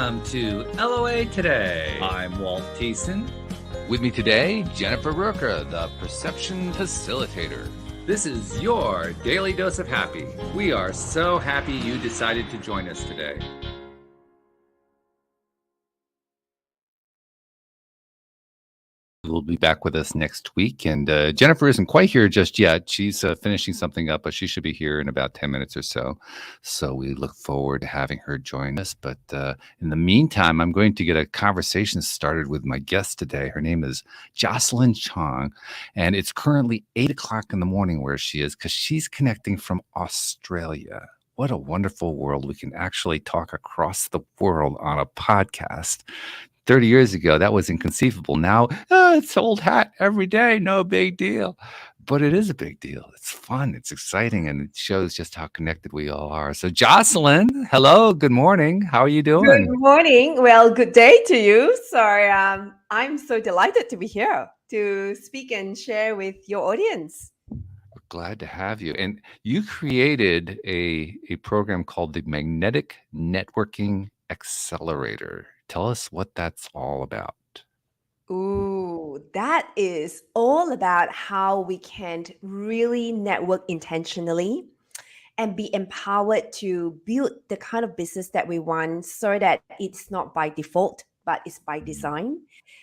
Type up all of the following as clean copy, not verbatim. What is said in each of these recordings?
Welcome to LOA Today. I'm Walt Thiessen. With me today, Jennifer Roker, the Perception Facilitator. This is your Daily Dose of Happy. We are so happy you decided to join us today. Will be back with us next week. And Jennifer isn't quite here just yet. She's finishing something up, but she should be here in about 10 minutes or so. So we look forward to having her join us. But in the meantime, I'm going to get a conversation started with my guest today. Her name is Jocelyn Chong, and it's currently 8 o'clock in the morning where she is because she's connecting from Australia. What a wonderful world. We can actually talk across the world on a podcast. 30 years ago, that was inconceivable. Now, it's old hat every day, no big deal. But it is a big deal. It's fun, it's exciting, and it shows just how connected we all are. So, Jocelyn, hello, good morning. How are you doing? Good morning. Well, good day to you. Sorry, I'm so delighted to be here to speak and share with your audience. We're glad to have you. And you created a program called the Magnetic Networking Accelerator. Tell us what that's all about. Ooh, that is all about how we can really network intentionally and be empowered to build the kind of business that we want so that it's not by default, but it's by design.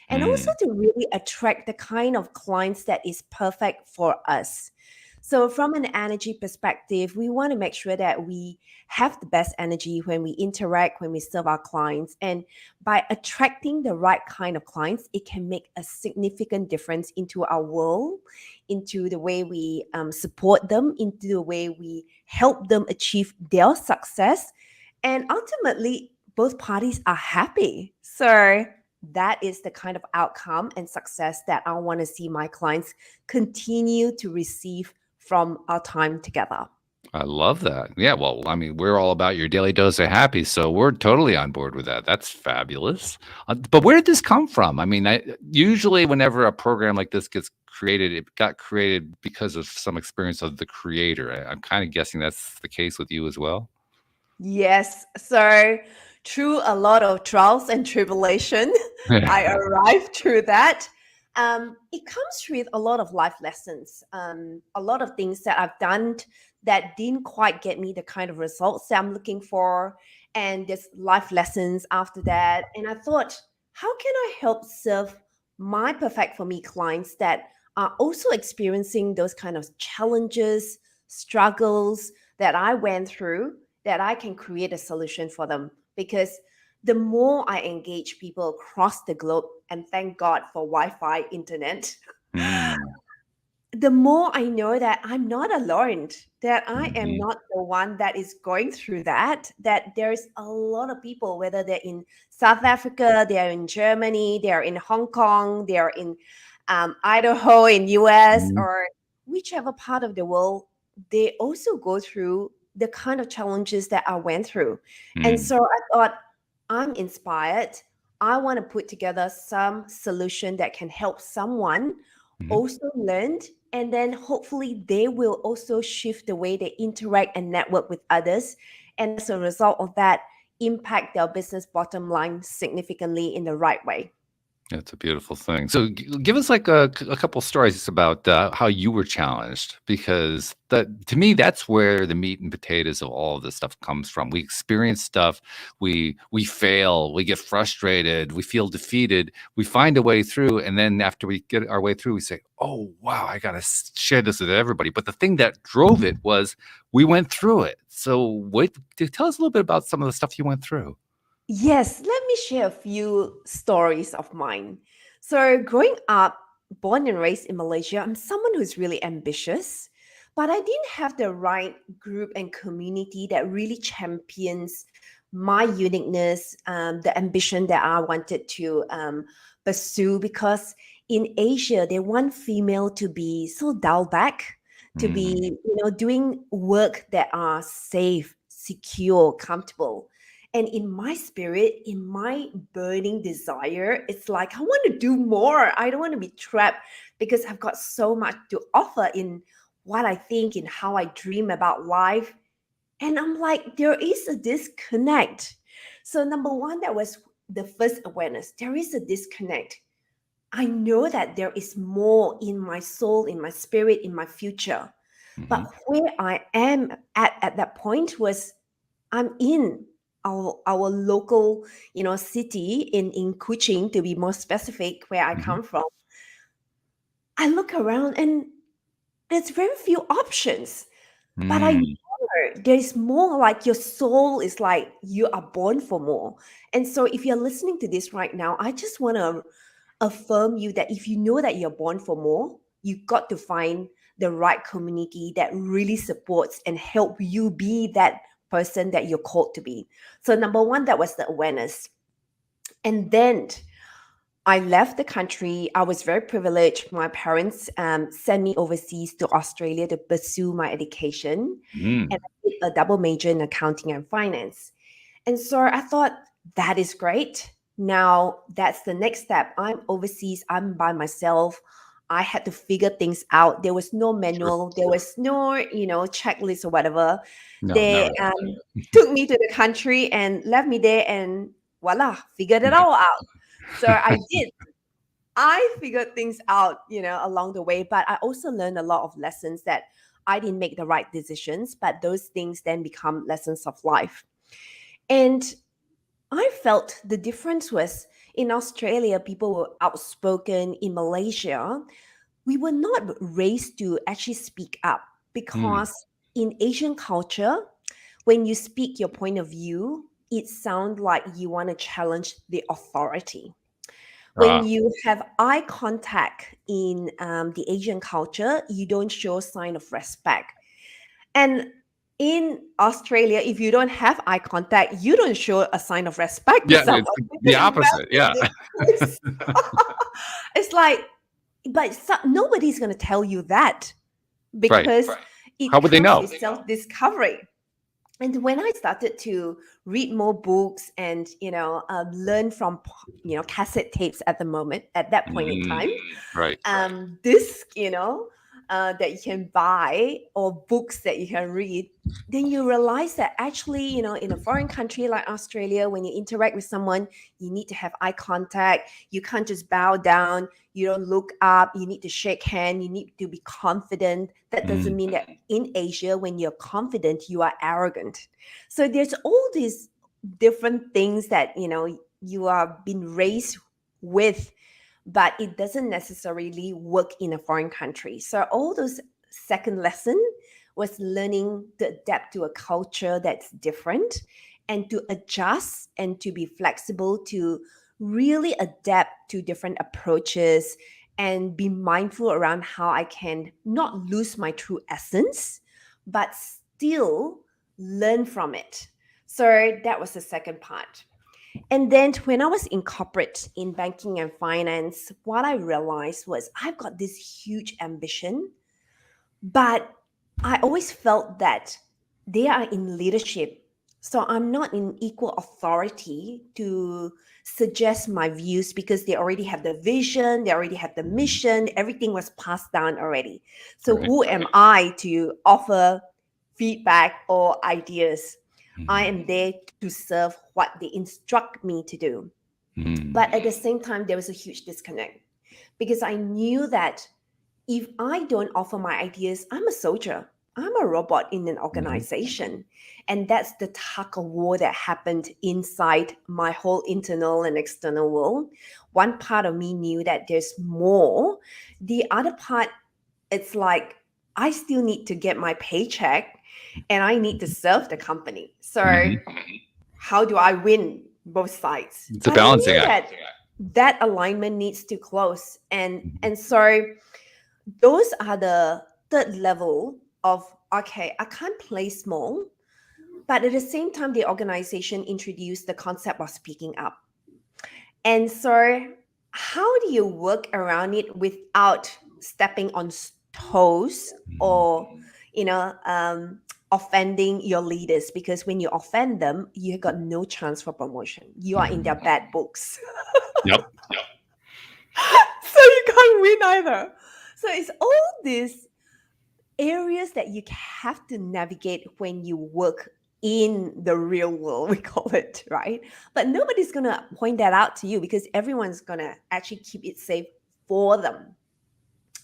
And also to really attract the kind of clients that is perfect for us. So from an energy perspective, we want to make sure that we have the best energy when we interact, when we serve our clients. And by attracting the right kind of clients, it can make a significant difference into our world, into the way we support them, into the way we help them achieve their success. And ultimately, both parties are happy. So that is the kind of outcome and success that I want to see my clients continue to receive from our time together. I love that. Yeah, well, I mean, we're all about your daily dose of happy, so we're totally on board with that. That's fabulous. But where did this come from? I mean, usually whenever a program like this gets created, it got created because of some experience of the creator. I'm kind of guessing that's the case with you as well. Yes. So through a lot of trials and tribulation, I arrived through that. It comes with a lot of life lessons, a lot of things that I've done that didn't quite get me the kind of results that I'm looking for. And there's life lessons after that. And I thought, how can I help serve my perfect for me clients that are also experiencing those kind of challenges, struggles that I went through, that I can create a solution for them? Because the more I engage people across the globe, and thank God for Wi-Fi internet, the more I know that I'm not alone, that I am not the one that is going through that there's a lot of people, whether they're in South Africa, they're in Germany, they're in Hong Kong, they're in Idaho in US, or whichever part of the world, they also go through the kind of challenges that I went through. And so I thought, I'm inspired. I want to put together some solution that can help someone also learn, and then hopefully they will also shift the way they interact and network with others. And as a result of that, impact their business bottom line significantly in the right way. That's a beautiful thing. So give us like a couple stories about how you were challenged, because to me, that's where the meat and potatoes of all of this stuff comes from. We experience stuff, we fail, we get frustrated, we feel defeated, we find a way through. And then after we get our way through, we say, oh, wow, I got to share this with everybody. But the thing that drove it was we went through it. So tell us a little bit about some of the stuff you went through. Yes, let me share a few stories of mine. So, growing up, born and raised in Malaysia, I'm someone who's really ambitious, but I didn't have the right group and community that really champions my uniqueness, the ambition that I wanted to pursue. Because in Asia, they want female to be so dialed back, to be, doing work that are safe, secure, comfortable. And in my spirit, in my burning desire, it's like, I want to do more. I don't want to be trapped because I've got so much to offer in what I think, in how I dream about life. And I'm like, there is a disconnect. So number one, that was the first awareness. There is a disconnect. I know that there is more in my soul, in my spirit, in my future. But Mhm. where I am at that point was I'm in our local, city in Kuching, to be more specific, where I Mhm. come from. I look around and there's very few options. But I Mm. know there's more, like your soul is like you are born for more. And so if you're listening to this right now, I just want to affirm you that if you know that you're born for more, you got to find the right community that really supports and help you be that person that you're called to be. So number one, that was the awareness. And then I left the country. I was very privileged. My parents sent me overseas to Australia to pursue my education. And Mm. I did a double major in accounting and finance. And so I thought, that is great. Now that's the next step. I'm overseas, I'm by myself. I had to figure things out. There was no Sure. manual, there was no, checklist or whatever. No, not They really. took me to the country and left me there, and voila, figured it all out. So I did. I figured things out, along the way, but I also learned a lot of lessons that I didn't make the right decisions, but those things then become lessons of life. And I felt the difference was in Australia, people were outspoken. In Malaysia, we were not raised to actually speak up, Mm. because in Asian culture, when you speak your point of view, it sounds like you want to challenge the authority. When Ah. you have eye contact in the Asian culture, you don't show sign of respect. And in Australia, if you don't have eye contact, you don't show a sign of respect to Yeah, someone it's the because you opposite. felt Yeah. this. It's like, but nobody's going to tell you that, Right. because How it would they comes know? with self-discovery. And when I started to read more books and learn from cassette tapes at that point in Mm. time, Right. disc, that you can buy, or books that you can read, then you realize that actually, in a foreign country like Australia, when you interact with someone, you need to have eye contact. You can't just bow down. You don't look up. You need to shake hand. You need to be confident. That doesn't Mm. mean that in Asia, when you're confident, you are arrogant. So there's all these different things that, you are being raised with, but it doesn't necessarily work in a foreign country. So all those second lesson was learning to adapt to a culture that's different, and to adjust and to be flexible, to really adapt to different approaches, and be mindful around how I can not lose my true essence, but still learn from it. So that was the second part. And then when I was in corporate, in banking and finance, what I realized was I've got this huge ambition, but I always felt that they are in leadership. So I'm not in equal authority to suggest my views, because they already have the vision, they already have the mission, everything was passed down already. So Right. who am I to offer feedback or ideas? I Mm. am there to serve what they instruct me to do. Mm. But at the same time, there was a huge disconnect, because I knew that if I don't offer my ideas, I'm a soldier. I'm a robot in an Mhm. organization. And that's the tug of war that happened inside my whole internal and external world. One part of me knew that there's more. The other part, it's like, I still need to get my paycheck and I need to serve the company. So Mhm. how do I win both sides? It's a But I balancing knew act. that alignment needs to close. And so those are the third level of, okay, I can't play small, but at the same time, the organization introduced the concept of speaking up. And so how do you work around it without stepping on toes, Mhm. or offending your leaders? Because when you offend them, you got no chance for promotion. You are in their Mhm. bad books. Yep. So you can't win either. So it's all these areas that you have to navigate when you work in the real world, we call it, right? But nobody's going to point that out to you because everyone's going to actually keep it safe for them.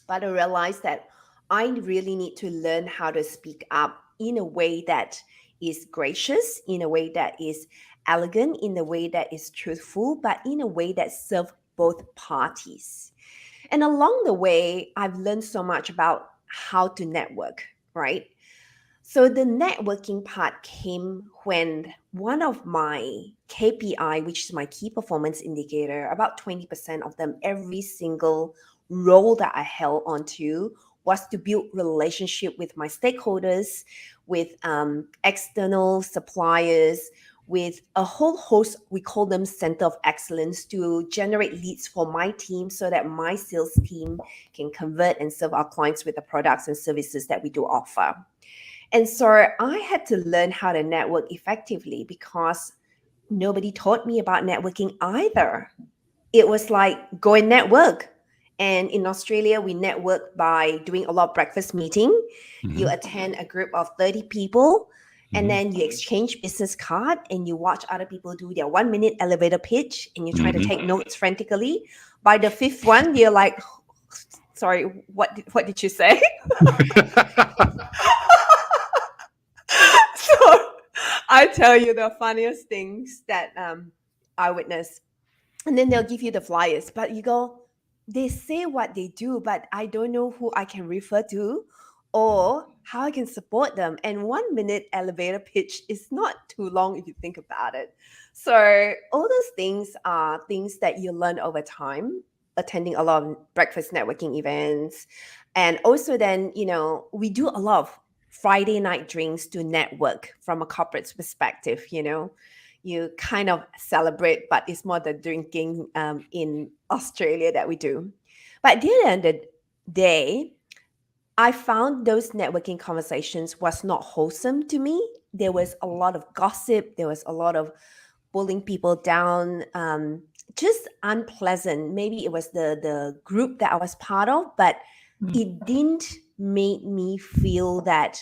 But I realized that I really need to learn how to speak up in a way that is gracious, in a way that is elegant, in a way that is truthful, but in a way that serves both parties. And along the way, I've learned so much about how to network, right? So the networking part came when one of my KPI, which is my key performance indicator, about 20% of them, every single role that I held onto was to build relationship with my stakeholders, with external suppliers, with a whole host, we call them center of excellence, to generate leads for my team so that my sales team can convert and serve our clients with the products and services that we do offer. And so I had to learn how to network effectively because nobody taught me about networking either. It was like go and network. And in Australia, we network by doing a lot of breakfast meeting. You attend a group of 30 people, and then you exchange business card and you watch other people do their 1 minute elevator pitch and you try to take notes frantically. By the fifth one, you're like, sorry, what did you say? So I tell you the funniest things that I witnessed. And then they'll give you the flyers, but you go, they say what they do, but I don't know who I can refer to or how I can support them. And 1 minute elevator pitch is not too long if you think about it. So all those things are things that you learn over time, attending a lot of breakfast networking events. And also then, we do a lot of Friday night drinks to network from a corporate perspective, you kind of celebrate, but it's more the drinking in Australia that we do. But at the end of the day, I found those networking conversations was not wholesome to me. There was a lot of gossip. There was a lot of pulling people down, just unpleasant. Maybe it was the group that I was part of, but it didn't make me feel that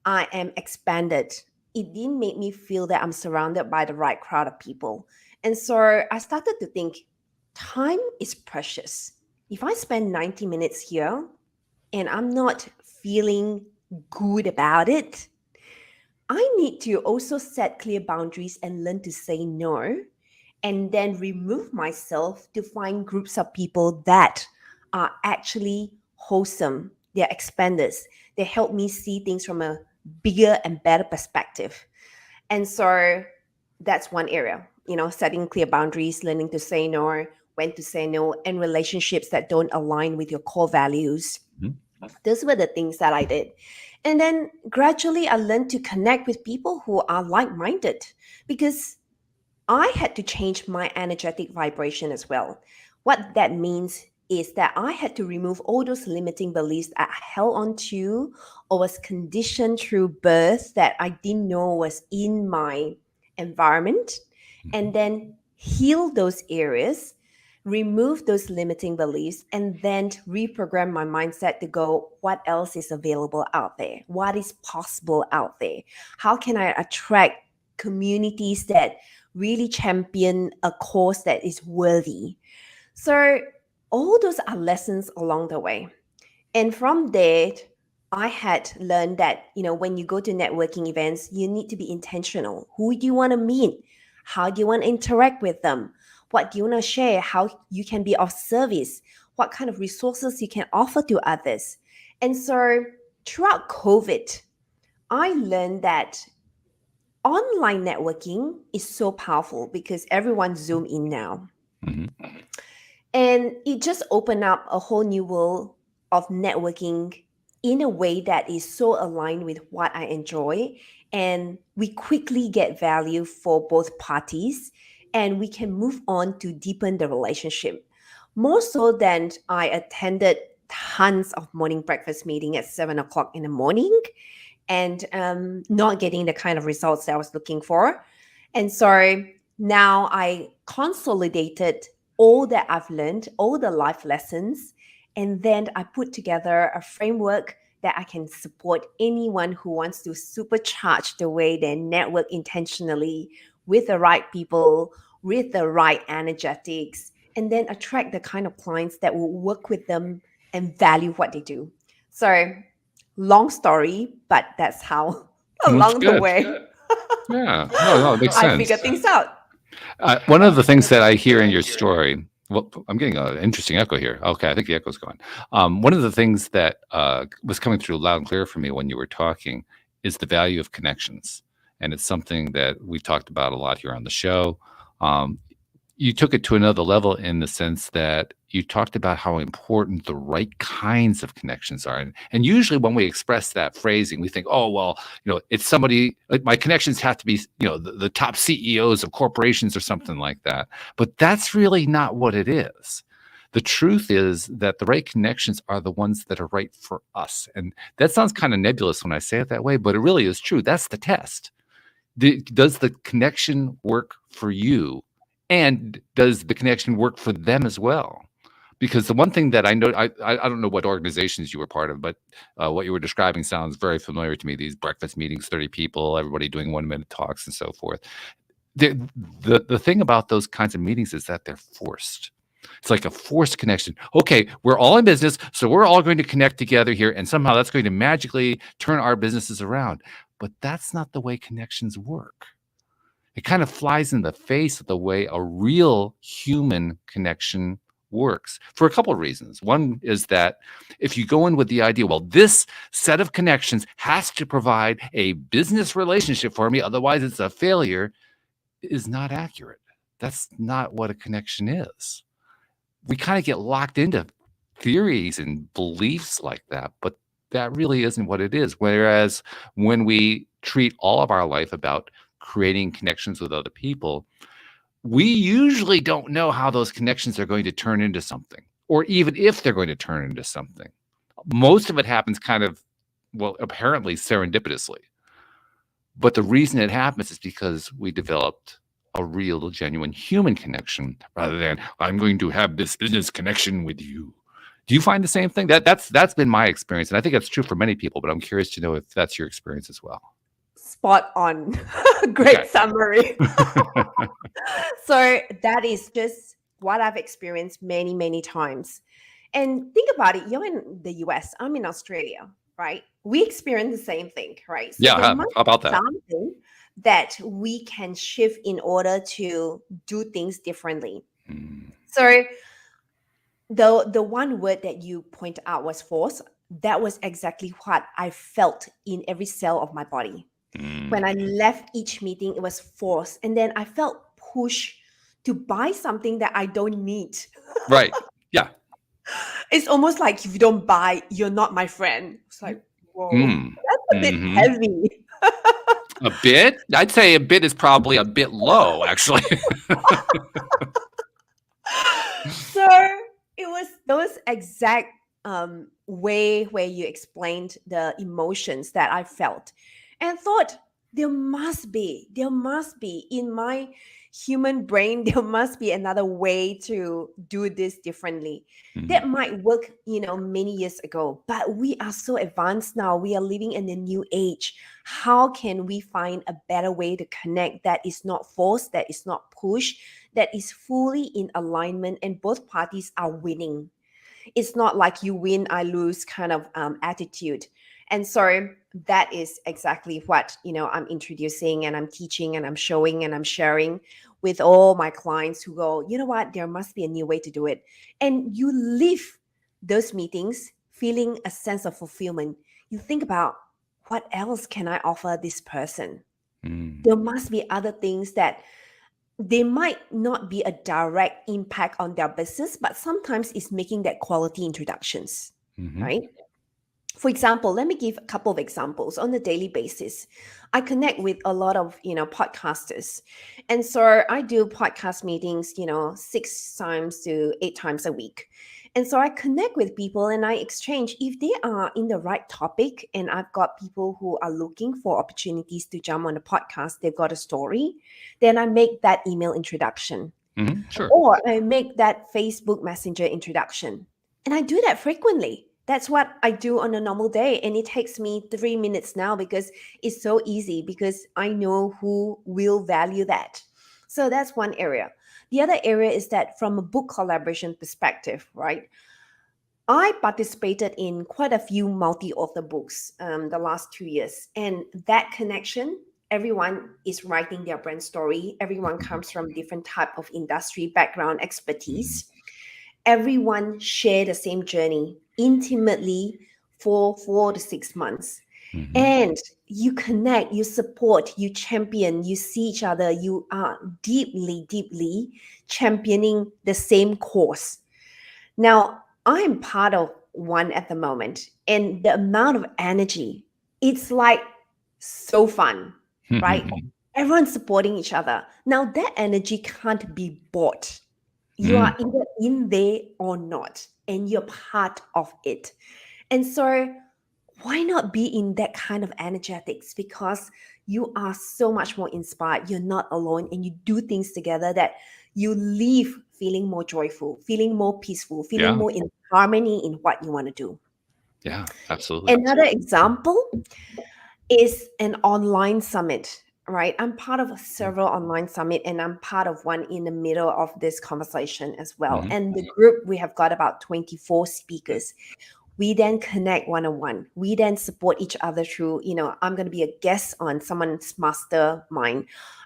I am expanded. It didn't make me feel that I'm surrounded by the right crowd of people. And so I started to think time is precious. If I spend 90 minutes here and I'm not feeling good about it, I need to also set clear boundaries and learn to say no, and then remove myself to find groups of people that are actually wholesome. They're expanders. They help me see things from a bigger and better perspective. And so that's one area, setting clear boundaries, learning to say no, when to say no, and relationships that don't align with your core values. Those were the things that I did. And then gradually I learned to connect with people who are like-minded because I had to change my energetic vibration as well. What that means is that I had to remove all those limiting beliefs that I held on to or was conditioned through birth that I didn't know was in my environment, and then heal those areas, remove those limiting beliefs, and then reprogram my mindset to go, what else is available out there? What is possible out there? How can I attract communities that really champion a cause that is worthy? So all those are lessons along the way. And from there, I had learned that, when you go to networking events, you need to be intentional. Who do you want to meet? How do you want to interact with them? What do you want to share? How you can be of service? What kind of resources you can offer to others? And so throughout COVID, I learned that online networking is so powerful because everyone's Zoom in now. And it just opened up a whole new world of networking in a way that is so aligned with what I enjoy. And we quickly get value for both parties and we can move on to deepen the relationship. More so than I attended tons of morning breakfast meeting at 7 o'clock in the morning and not getting the kind of results that I was looking for. And so now I consolidated all that I've learned, all the life lessons, and then I put together a framework that I can support anyone who wants to supercharge the way they network intentionally with the right people, with the right energetics, and then attract the kind of clients that will work with them and value what they do. So, long story, but that's how That's along the good. way Yeah. No, it makes I sense. figured things out. One of the things that I hear in your story, well, I'm getting an interesting echo here. Okay, I think the echo's gone. One of the things that was coming through loud and clear for me when you were talking is the value of connections. And it's something that we've talked about a lot here on the show. Um, you took it to another level in the sense that you talked about how important the right kinds of connections are. And usually when we express that phrasing, we think, oh, well, it's somebody, like my connections have to be, the top CEOs of corporations or something like that. But that's really not what it is. The truth is that the right connections are the ones that are right for us. And that sounds kind of nebulous when I say it that way, but it really is true. That's the test. Does the connection work for you? And does the connection work for them as well? Because the one thing that I know, I don't know what organizations you were part of, but what you were describing sounds very familiar to me. These breakfast meetings, 30 people, everybody doing 1-minute talks and so forth. The thing about those kinds of meetings is that they're forced. It's like a forced connection. Okay, we're all in business, so we're all going to connect together here, and somehow that's going to magically turn our businesses around. But that's not the way connections work. It kind of flies in the face of the way a real human connection works for a couple of reasons. One is that if you go in with the idea, well, this set of connections has to provide a business relationship for me, otherwise it's a failure, is not accurate. That's not what a connection is. We kind of get locked into theories and beliefs like that, but that really isn't what it is. Whereas when we treat all of our life about creating connections with other people, we usually don't know how those connections are going to turn into something, or even if they're going to turn into something. Most of it happens kind of, well, apparently serendipitously. But the reason it happens is because we developed a real, genuine human connection rather than I'm going to have this business connection with you. Do you find the same thing? That's been my experience, and I think that's true for many people. But I'm curious to know if that's your experience as well. Spot on. Great summary. So that is just what I've experienced many, many times. And think about it. You're in the US. I'm in Australia, right? We experience the same thing, right? So Yeah, how about that? Something that we can shift in order to do things differently. So the one word that you point out was force. That was exactly what I felt in every cell of my body. When I left each meeting, it was forced. And then I felt pushed to buy something that I don't need. Right. Yeah. It's almost like if you don't buy, you're not my friend. It's like, whoa, that's a bit heavy. A bit? I'd say a bit is probably a bit low, actually. So it was those exact way where you explained the emotions that I felt and thought there must be in my human brain, there must be another way to do this differently. That might work, many years ago, but we are so advanced now. We are living in a new age. How can we find a better way to connect that is not forced, that is not pushed, that is fully in alignment and both parties are winning? It's not like you win, I lose kind of attitude. And so that is exactly what, I'm introducing and I'm teaching and I'm showing and I'm sharing with all my clients who go, you know what, there must be a new way to do it. And you leave those meetings feeling a sense of fulfillment. You think about, what else can I offer this person? There must be other things that they might not be a direct impact on their business, but sometimes it's making that quality introductions, right? For example, let me give a couple of examples. On a daily basis, I connect with a lot of, podcasters. And so I do podcast meetings, 6 times to 8 times a week. And so I connect with people and I exchange if they are in the right topic. And I've got people who are looking for opportunities to jump on a podcast. They've got a story. Then I make that email introduction. Sure. Or I make that Facebook Messenger introduction. And I do that frequently. That's what I do on a normal day. And it takes me 3 minutes now because it's so easy, because I know who will value that. So that's one area. The other area is that from a book collaboration perspective, right? I participated in quite a few multi-author books the last 2 years, and that connection. Everyone is writing their brand story. Everyone Mhm. comes from different type of industry background Mhm. expertise. Everyone share the same journey intimately for 4 to 6 months, Mhm. and you connect, you support, you champion, you see each other. You are deeply, deeply championing the same cause. Now, I'm part of one at the moment, and the amount of energy, it's like so fun, right? Mhm. Everyone's supporting each other. Now, that energy can't be bought. You are Mm. either in there or not, and you're part of it. And so, why not be in that kind of energetics? Because you are so much more inspired. You're not alone, and you do things together that you leave feeling more joyful, feeling more peaceful, feeling Yeah. more in harmony in what you want to do. Yeah. Absolutely. Another example is an online summit, right? I'm part of several online summit, and I'm part of one in the middle of this conversation as well. Mhm. And the group, we have got about 24 speakers. We then connect one-on-one. We then support each other through, I'm going to be a guest on someone's mastermind.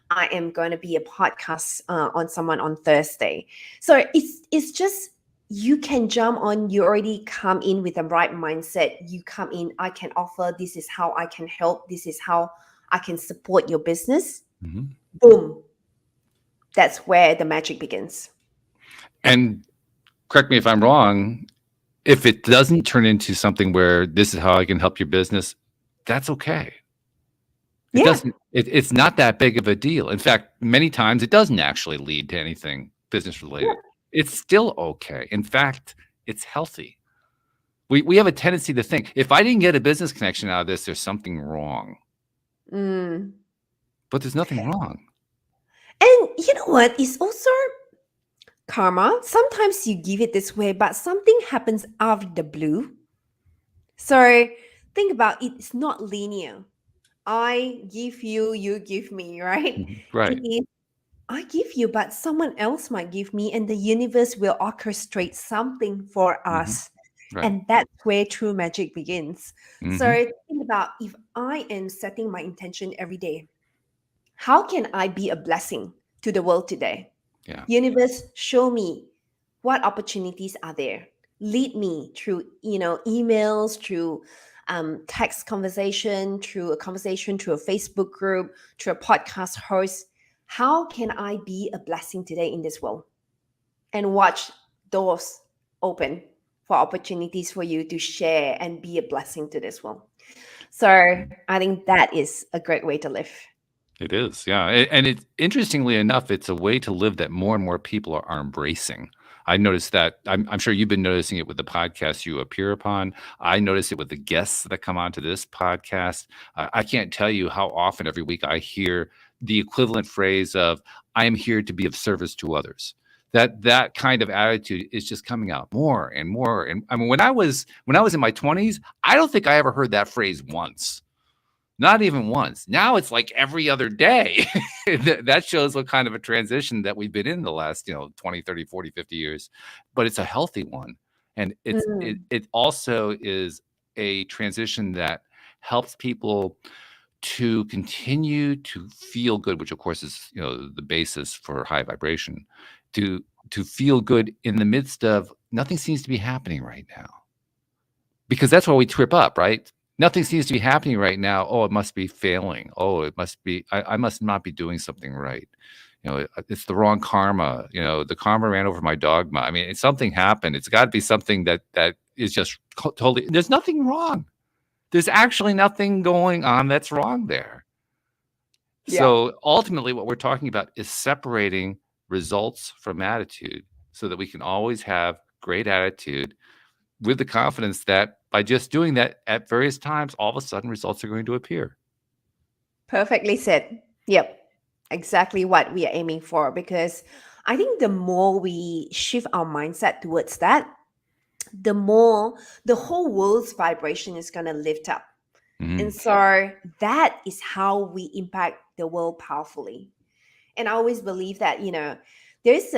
I am going to be a podcast on someone on Thursday. So it's just, you can jump on. You already come in with the right mindset. You come in, I can offer, this is how I can help, this is how I can support your business. Mhm. Boom. That's where the magic begins. And correct me if I'm wrong, if it doesn't turn into something where this is how I can help your business, that's okay. It Yeah. doesn't it's not that big of a deal. In fact, many times it doesn't actually lead to anything business related. It's still okay. In fact, it's healthy. We have a tendency to think, if I didn't get a business connection out of this, there's something wrong. Mm. But there's nothing wrong. And you know what? It's also karma. Sometimes you give it this way, but something happens out of the blue. So think about it, it's not linear. I give you, you give me, right? Mhm. It Right. is, I give you, but someone else might give me, and the universe will orchestrate something for Mhm. us. Right. And that's where true magic begins. So Mhm. think about, if I am setting my intention every day, how can I be a blessing to the world today? Yeah. Universe, show me what opportunities are there. Lead me through, emails, through text conversation, through a Facebook group, through a podcast host. How can I be a blessing today in this world? And watch doors open for opportunities for you to share and be a blessing to this world. So I think that is a great way to live. It is, yeah, and it interestingly enough, it's a way to live that more and more people are embracing. I noticed that. I'm sure you've been noticing it with the podcasts you appear upon. I notice it with the guests that come onto this podcast. I can't tell you how often every week I hear the equivalent phrase of "I am here to be of service to others." That kind of attitude is just coming out more and more. And I mean, when I was in my 20s, I don't think I ever heard that phrase once. Not even once. Now it's like every other day. That shows what kind of a transition that we've been in the last, 20, 30, 40, 50 years. But it's a healthy one. And Mm, it also is a transition that helps people to continue to feel good, which of course is, the basis for high vibration, to to feel good in the midst of nothing seems to be happening right now. Because that's why we trip up, right? Nothing seems to be happening right now. Oh, it must be failing. Oh, it must be I must not be doing something right. It's the wrong karma. The karma ran over my dogma. I mean, something happened. It's got to be something that is just totally. There's nothing wrong. There's actually nothing going on that's wrong there. yeah. So ultimately, what we're talking about is separating results from attitude, so that we can always have great attitude with the confidence that by just doing that at various times, all of a sudden results are going to appear. Perfectly said. Yep. Exactly what we are aiming for. Because I think the more we shift our mindset towards that, the more the whole world's vibration is going to lift up. Mhm. And so that is how we impact the world powerfully. And I always believe that, there's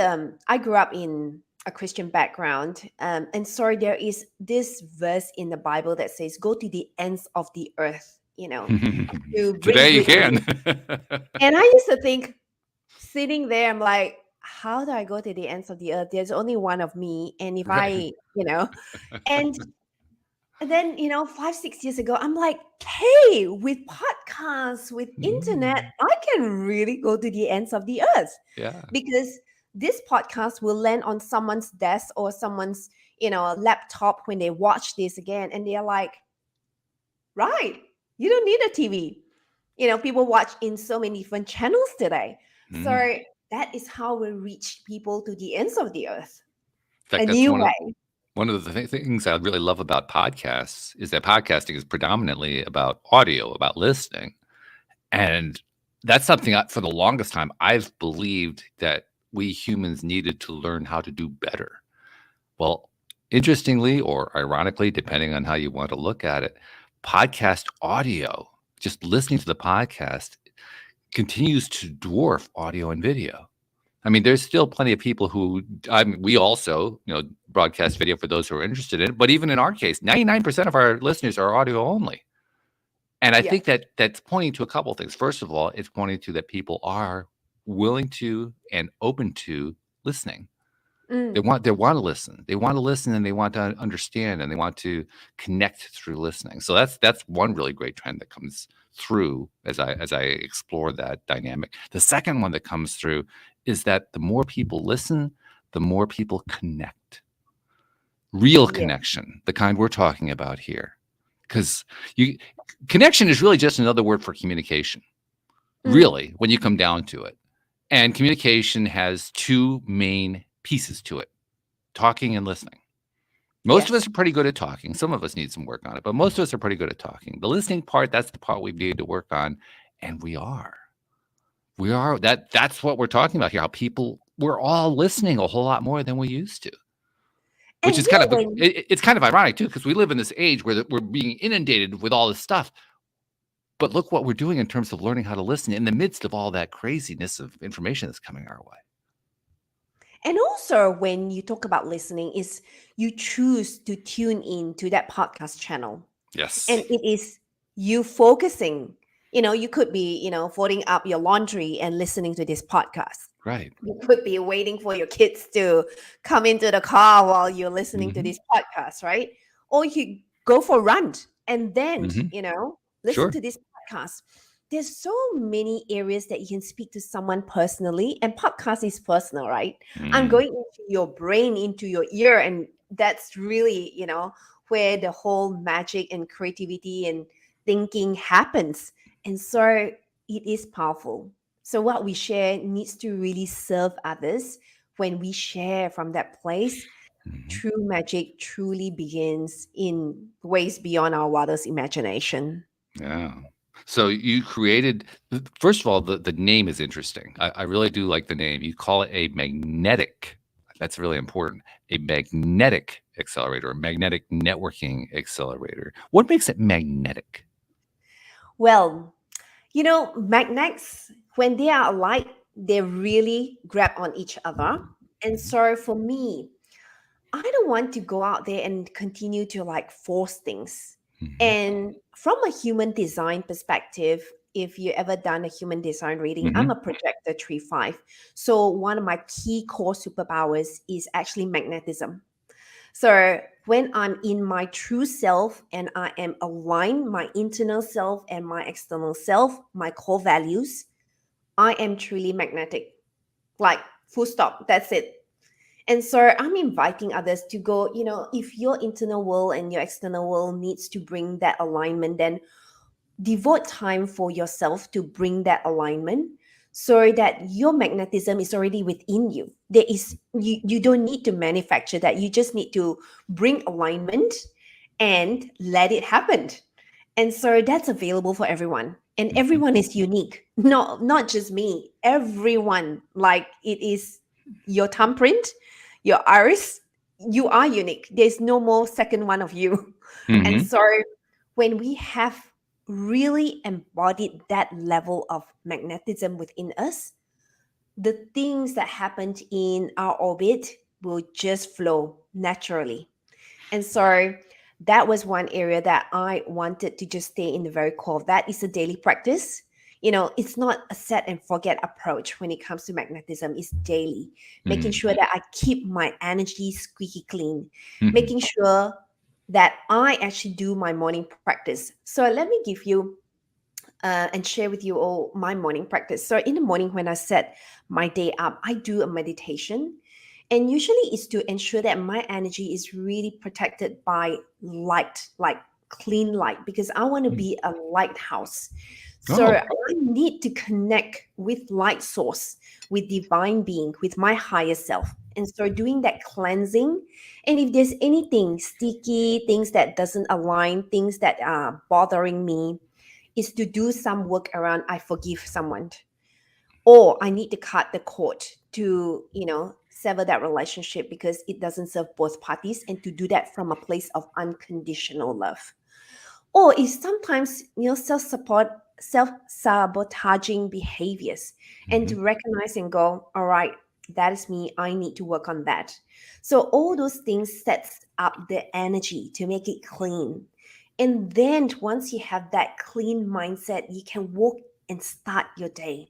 I grew up in a Christian background, and so there is this verse in the Bible that says, "Go to the ends of the earth," to bring Today you good can. news. And I used to think, sitting there, I'm like, how do I go to the ends of the earth? There's only one of me, and if Right. and and then, 5, 6 years ago, I'm like, hey, with podcasts, with internet, Mm. I can really go to the ends of the earth, Yeah. because this podcast will land on someone's desk or someone's, laptop when they watch this again. And they're like, right, you don't need a TV. People watch in so many different channels today. Mhm. So that is how we reach people to the ends of the earth, In a fact, that's new way. one of the things I really love about podcasts is that podcasting is predominantly about audio, about listening. And that's something for the longest time I've believed that we humans needed to learn how to do better. Well, interestingly or ironically, depending on how you want to look at it, podcast audio, just listening to the podcast, continues to dwarf audio and video. I mean, there's still plenty of people who, we also, broadcast video for those who are interested in it. But even in our case, 99% of our listeners are audio only. And I Yeah. think that that's pointing to a couple of things. First of all, it's pointing to that people are willing to and open to listening. They Mm, want to listen. They want to listen and they want to understand and they want to connect through listening. So that's one really great trend that comes through as I explore that dynamic. The second one that comes through is that the more people listen, the more people connect. Real yeah. connection, the kind we're talking about here. Because you connection is really just another word for communication. Mm, Really, when you come down to it. And communication has two main pieces to it: talking and listening. Most of us yes. are pretty good at talking. Some of us need some work on it, but most of us are pretty good at talking. The listening part, that's the part we need to work on, and we are. We are that's what we're talking about here. How we're all listening a whole lot more than we used to, which And is kind of when it's kind of ironic too, because we live in this age where we're being inundated with all this stuff. But look what we're doing in terms of learning how to listen in the midst of all that craziness of information that's coming our way. And also, when you talk about listening, is you choose to tune in to that podcast channel, Yes. and it is you focusing. You could be, folding up your laundry and listening to this podcast. Right. You could be waiting for your kids to come into the car while you're listening to Mhm. this podcast, right? Or you go for a run and then, Mhm. listen Sure. to this podcast. There's so many areas that you can speak to someone personally, and podcast is personal, right? I'm Mm. going into your brain, into your ear, and that's really, where the whole magic and creativity and thinking happens. And so it is powerful. So what we share needs to really serve others. When we share from that place, Mhm. true magic truly begins in ways beyond our wildest imagination. Yeah. So you created first of all, the name is interesting. I really do like the name. You call it a magnetic. That's really important. A magnetic accelerator, a magnetic networking accelerator. What makes it magnetic? Well, magnets, when they are alike, they really grab on each other. And Mhm. so for me, I don't want to go out there and continue to like force things. Mhm. And from a human design perspective, if you ever done a human design reading, I'm a Mhm. projector 3-5. So one of my key core superpowers is actually magnetism. So when I'm in my true self and I am aligned, my internal self and my external self, my core values, I am truly magnetic. Like full stop. That's it. And so I'm inviting others to go, if your internal world and your external world needs to bring that alignment, then devote time for yourself to bring that alignment, so that your magnetism is already within you. You don't need to manufacture that. You just need to bring alignment and let it happen. And so that's available for everyone. And Mhm. everyone is unique. Not just me. Everyone. Like, it is your thumbprint, your iris, you are unique. There's no more second one of you. And Mm-hmm. so when we have really embodied that level of magnetism within us, the things that happened in our orbit will just flow naturally. And so that was one area that I wanted to just stay in the very core of. That is a daily practice. It's not a set and forget approach when it comes to magnetism. It's daily, making sure that I keep my energy squeaky clean, Mm-hmm. making sure that I actually do my morning practice. So let me give you and share with you all my morning practice. So in the morning, when I set my day up, I do a meditation. And usually it's to ensure that my energy is really protected by light, like clean light, because I want to be a lighthouse. So Oh. I need to connect with light source, with divine being, with my higher self. And so doing that cleansing, and if there's anything sticky, things that doesn't align, things that are bothering me, is to do some work around I forgive someone, or I need to cut the cord to, sever that relationship because it doesn't serve both parties, and to do that from a place of unconditional love. Or is sometimes, self-support, self-sabotaging behaviors, and Mm-hmm. to recognize and go, all right, that is me. I need to work on that. So all those things sets up the energy to make it clean. And then once you have that clean mindset, you can walk and start your day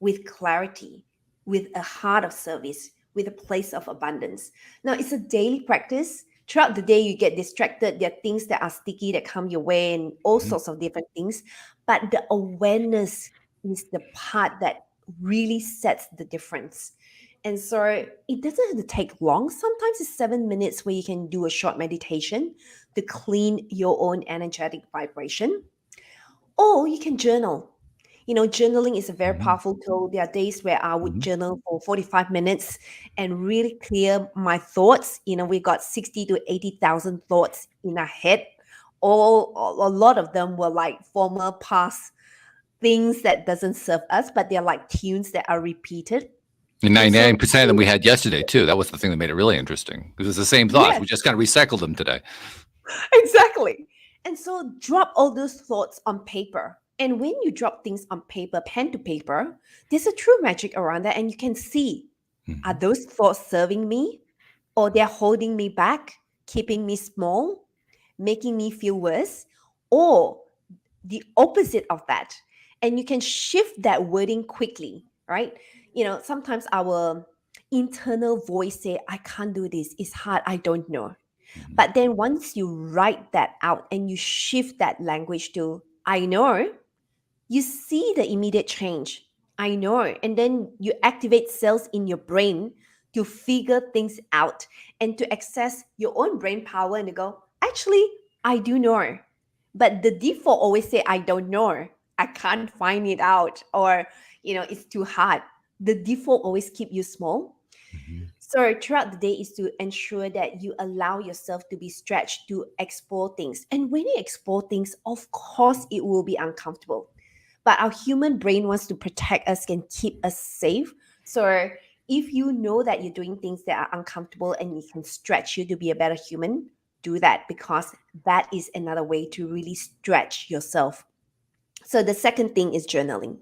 with clarity, with a heart of service, with a place of abundance. Now, it's a daily practice. Throughout the day, you get distracted. There are things that are sticky that come your way and all Mm-hmm. sorts of different things. But the awareness is the part that really sets the difference. And so it doesn't have to take long. Sometimes it's 7 minutes where you can do a short meditation to clean your own energetic vibration. Or you can journal. Journaling is a very Mm-hmm. powerful tool. There are days where I would Mm-hmm. journal for 45 minutes and really clear my thoughts. We got 60 to 80,000 thoughts in our head. A lot of them were like former past things that doesn't serve us, but they're like tunes that are repeated. And And so, 99% of them we had yesterday too. That was the thing that made it really interesting. It was the same thoughts. yes, We just kind of recycled them today. exactly. And so drop all those thoughts on paper. And when you drop things on paper, pen to paper, there's a true magic around that. And you can see, are Mm-hmm. those thoughts serving me, or they're holding me back, keeping me small, making me feel worse, or the opposite of that? And you can shift that wording quickly, right? Sometimes our internal voice say, I can't do this. It's hard. I don't know. Mm-hmm. But then once you write that out and you shift that language to, I know, you see the immediate change. I know. And then you activate cells in your brain to figure things out and to access your own brain power and to go, actually, I do know. But the default always say, I don't know. I can't find it out. Or, it's too hard. The default always keep you small. Mm-hmm. So throughout the day is to ensure that you allow yourself to be stretched to explore things. And when you explore things, of course, it will be uncomfortable. But our human brain wants to protect us and keep us safe. So if you know that you're doing things that are uncomfortable and it can stretch you to be a better human, do that, because that is another way to really stretch yourself. So the second thing is journaling.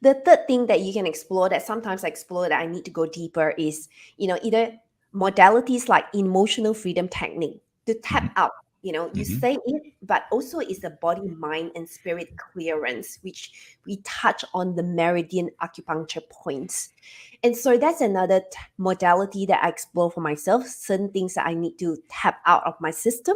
The third thing that you can explore, that sometimes I explore that I need to go deeper, is, either modalities like emotional freedom technique to tap out. You Mm-hmm. say it, but also is the body, mind, and spirit clearance, which we touch on the meridian acupuncture points. And so that's another modality that I explore for myself, certain things that I need to tap out of my system.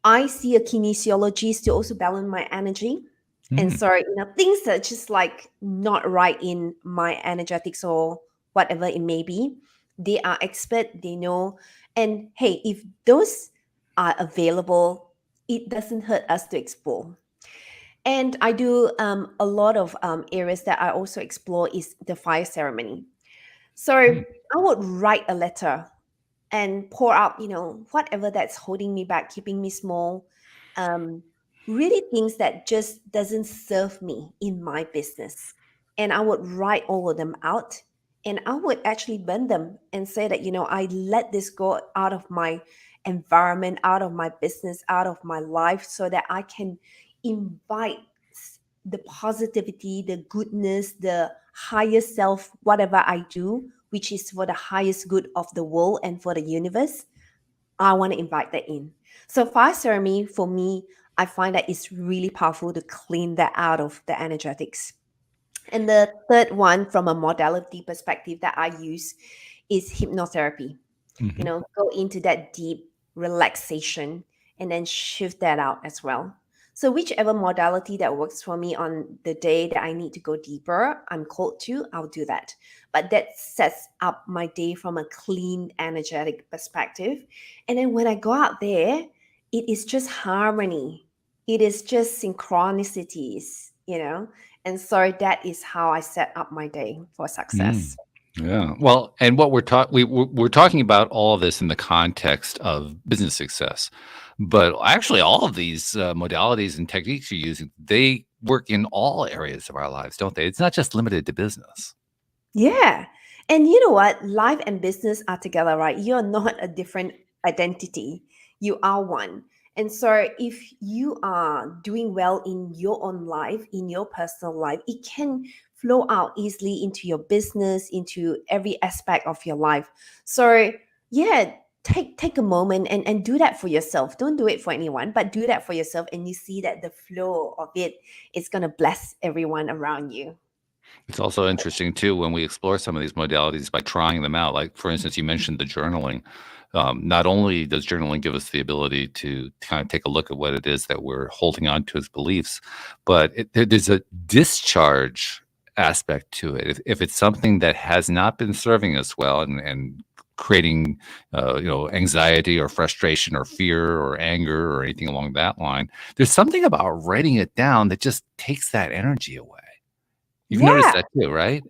I see a kinesiologist to also balance my energy. And Mm-hmm. so, things that are just like not right in my energetics or whatever it may be, they are expert, they know. And hey, if those are available, it doesn't hurt us to explore. And I do a lot of areas that I also explore is the fire ceremony. So I would write a letter and pour out, whatever that's holding me back, keeping me small, um, really things that just doesn't serve me in my business. And I would write all of them out and I would actually burn them and say that, I let this go out of my environment, out of my business, out of my life, so that I can invite the positivity, the goodness, the higher self, whatever I do, which is for the highest good of the world and for the universe. I want to invite that in. So fire ceremony for me, I find that it's really powerful to clean that out of the energetics. And the third one, from a modality perspective, that I use is hypnotherapy. Hmm. Go into that deep relaxation and then shift that out as well. So, whichever modality that works for me on the day that I need to go deeper, I'm called to, I'll do that. But that sets up my day from a clean, energetic perspective. And then when I go out there, it is just harmony, it is just synchronicities. And so that is how I set up my day for Mm. success. Yeah. Well, and what we're talking about all of this in the context of business success, but actually, all of these modalities and techniques you're using, they work in all areas of our lives, don't they? It's not just limited to business. Yeah. And you know what? Life and business are together, right? You're not a different identity. You are one. And so if you are doing well in your own life, in your personal life, it can flow out easily into your business, into every aspect of your life. So yeah, take a moment and do that for yourself. Don't do it for anyone, but do that for yourself, and you see that the flow of it is gonna bless everyone around you. It's also interesting too when we explore some of these modalities by trying them out. Like, for instance, you mentioned the journaling. Not only does journaling give us the ability to kind of take a look at what it is that we're holding on to as beliefs, but there's a discharge aspect to it. If it's something that has not been serving us well and creating, anxiety or frustration or fear or anger or anything along that line, there's something about writing it down that just takes that energy away. You've noticed Yeah. that too, right?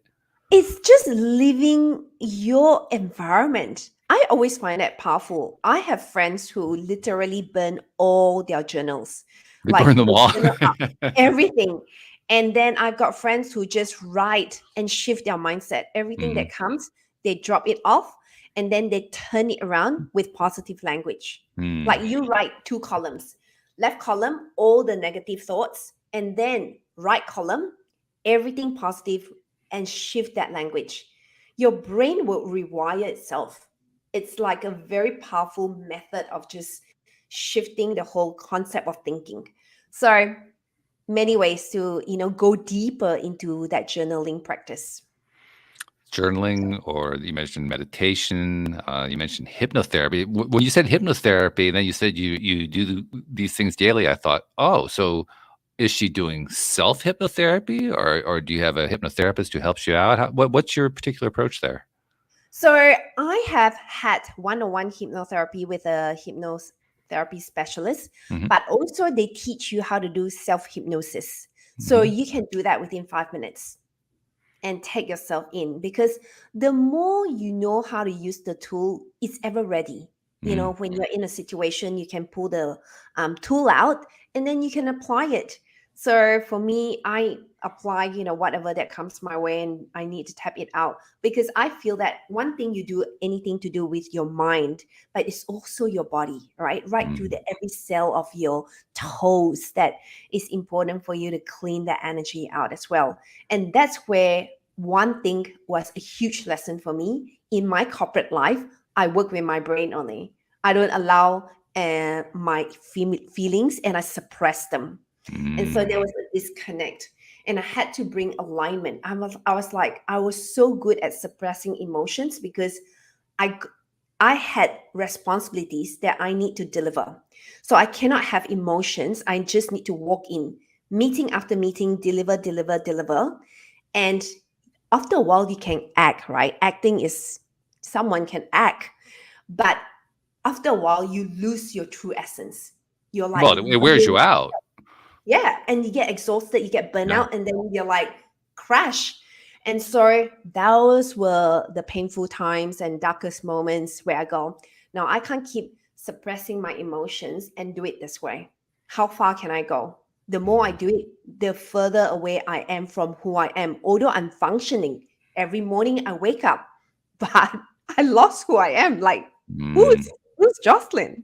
It's just living your environment. I always find that powerful. I have friends who literally burn all their journals, They like burn them the all. journal up, everything. And then I've got friends who just write and shift their mindset. Everything Mhm, that comes, they drop it off and then they turn it around with positive language. Like mm, you write two columns, left column, all the negative thoughts, and then right column, everything positive, and shift that language. Your brain will rewire itself. It's like a very powerful method of just shifting the whole concept of thinking. So many ways to go deeper into that journaling practice. journaling, or you mentioned meditation, you mentioned hypnotherapy. When you said hypnotherapy, and then you said you do these things daily, I thought, "Oh, so is she doing self-hypnotherapy, or do you have a hypnotherapist who helps you out? What's your particular approach there?" So I have had one-on-one hypnotherapy with a hypnotherapy specialist, Mhm, but also they teach you how to do self-hypnosis. So mhm, you can do that within 5 minutes and take yourself in, because the more you know how to use the tool, it's ever ready. mm. When you're in a situation, you can pull the tool out and then you can apply it. So for me, I apply whatever that comes my way, and I need to tap it out, because I feel that one thing, you do anything to do with your mind, but it's also your body, right through Mm. the every cell of your toes, that is important for you to clean that energy out as well. And that's where one thing was a huge lesson for me in my corporate life. I work with my brain only. I don't allow my feelings, and I suppress them. And so there Mm. was a disconnect. And I had to bring alignment. I was like, I was so good at suppressing emotions because I I had responsibilities that I need to deliver. So I cannot have emotions. I just need to walk in meeting after meeting, deliver, deliver, deliver. And after a while, you can act, right? Acting is, someone can act, but after a while, you lose your true essence. You're like Well, it wears you losing, out. yeah, and you get exhausted, you get burnt Yeah. out, and then you're like crash. And so those were the painful times and darkest moments where I go, now I can't keep suppressing my emotions and do it this way. How far can I go? The more I Mhm. do it, the further away I am from who I am. Although I'm functioning, Every morning I wake up, but I lost who I am. Like, who's Mm, who's Jocelyn?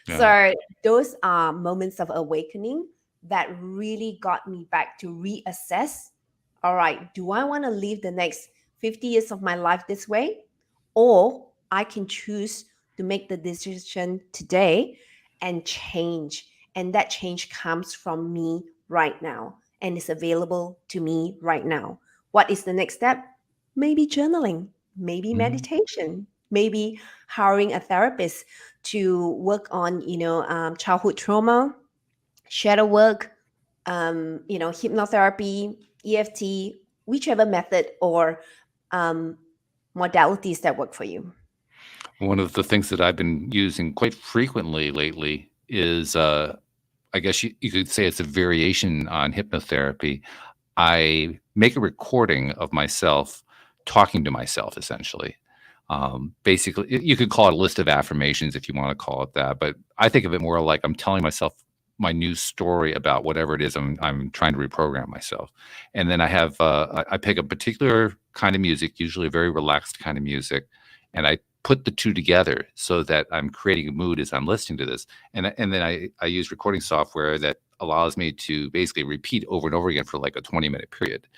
yeah. So those are moments of awakening that really got me back to reassess. All right, do I want to live the next 50 years of my life this way? Or I can choose to make the decision today and change. And that change comes from me right now and is available to me right now. What is the next step? Maybe journaling, maybe Mm. meditation, maybe hiring a therapist to work on, childhood trauma, shadow work, hypnotherapy, EFT, whichever method or um, modalities that work for you. One of the things that I've been using quite frequently lately is, I guess you could say it's a variation on hypnotherapy. I make a recording of myself talking to myself, essentially. Basically, you could call it a list of affirmations if you want to call it that, but I think of it more like I'm telling myself my new story about whatever it is I'm trying to reprogram myself. And then I have I pick a particular kind of music, usually a very relaxed kind of music, and I put the two together so that I'm creating a mood as I'm listening to this. And then I use recording software that allows me to basically repeat over and over again for like a 20-minute period.